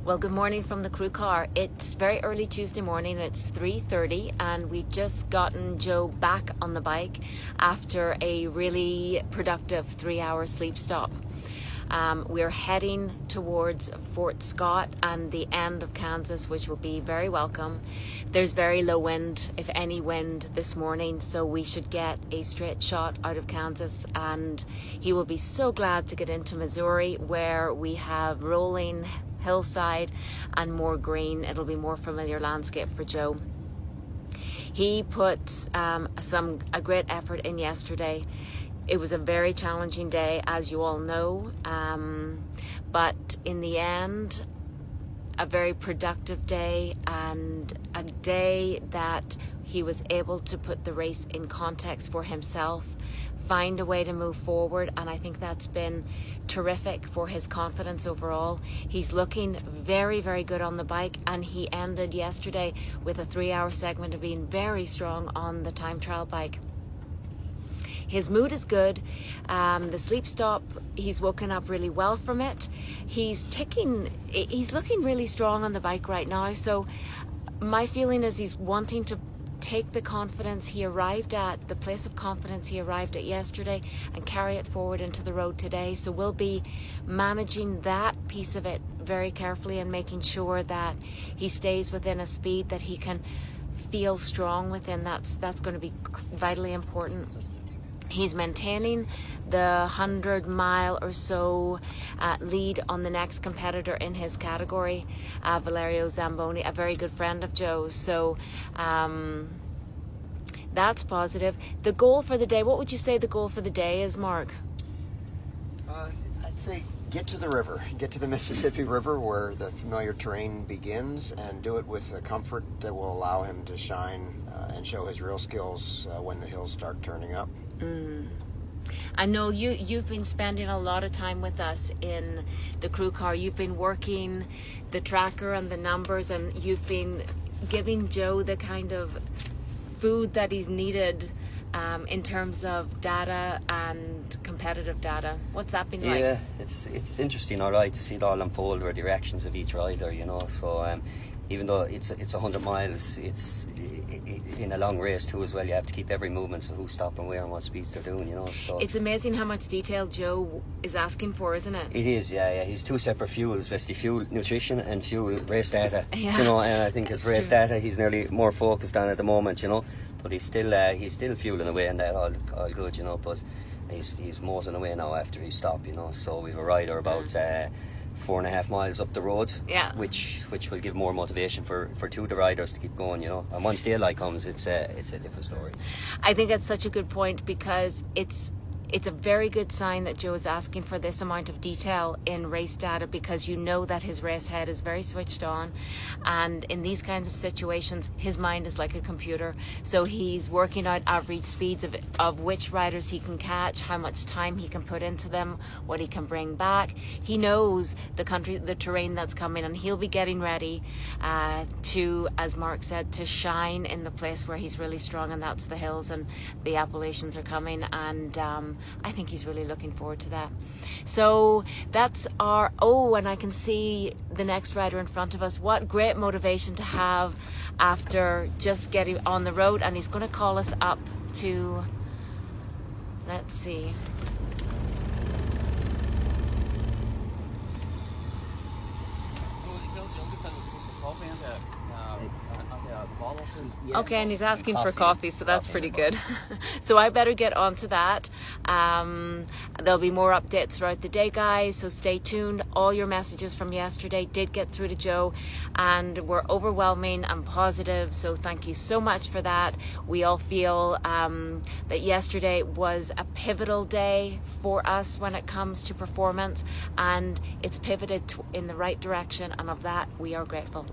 Well, good morning from the crew car. It's very early Tuesday morning. It's 3:30 and we've just gotten Joe back on the bike after a really productive 3-hour sleep stop. We're heading towards Fort Scott and the end of Kansas, which will be very welcome. There's very low wind, if any wind, this morning, so we should get a straight shot out of Kansas, and he will be so glad to get into Missouri, where we have rolling hillside and more green. It'll be more familiar landscape for Joe. He put a great effort in yesterday. It was a very challenging day, as you all know, but in the end, a very productive day, and a day that he was able to put the race in context for himself, find a way to move forward, and I think that's been terrific for his confidence overall. He's looking very, very good on the bike, and he ended yesterday with a 3-hour segment of being very strong on the time trial bike. His mood is good. The sleep stop, he's woken up really well from it. He's looking really strong on the bike right now. So my feeling is he's wanting to take the confidence he arrived at, the place of confidence he arrived at yesterday, and carry it forward into the road today. So we'll be managing that piece of it very carefully and making sure that he stays within a speed that he can feel strong within. That's going to be vitally important. He's maintaining the 100-mile or so lead on the next competitor in his category, Valerio Zamboni, a very good friend of Joe's. So that's positive. The goal for the day, what would you say the goal for the day is, Mark? I'd say get to the river, get to the Mississippi River where the familiar terrain begins, and do it with a comfort that will allow him to shine and show his real skills when the hills start turning up. I know you've been spending a lot of time with us in the crew car. You've been working the tracker and the numbers, and you've been giving Joe the kind of food that he's needed in terms of data and competitive data. What's that been like? Yeah, it's interesting, all right, to see it all unfold, or the reactions of each rider, you know. So even though it's 100 miles, it's in a long race too as well. You have to keep every movement, so who's stopping where and what speeds they're doing, you know. So it's amazing how much detail Joe is asking for, isn't it? It is, yeah. He's two separate fuels, basically fuel nutrition and fuel race data. Yeah, you know, and I think his race data he's nearly more focused on at the moment, you know. But he's still fueling away, and that all good, you know. But he's mosing away now after he stopped, you know. So we've a rider about 4.5 miles up the road, which will give more motivation for two of the riders to keep going, you know. And once daylight comes, it's a different story. I think that's such a good point, because it's a very good sign that Joe is asking for this amount of detail in race data, because you know that his race head is very switched on, and in these kinds of situations his mind is like a computer. So he's working out average speeds of which riders he can catch, how much time he can put into them, what he can bring back. He knows the terrain that's coming, and he'll be getting ready to, as Mark said, to shine in the place where he's really strong, and that's the hills, and the Appalachians are coming, and I think he's really looking forward to that. So that's and I can see the next rider in front of us. What great motivation to have after just getting on the road. And he's going to call us up to, let's see. Okay, and he's asking for coffee, so that's pretty good. So I better get onto that. There'll be more updates throughout the day, guys, so stay tuned. All your messages from yesterday did get through to Joe, and were overwhelming and positive, so thank you so much for that. We all feel that yesterday was a pivotal day for us when it comes to performance, and it's pivoted in the right direction, and of that we are grateful.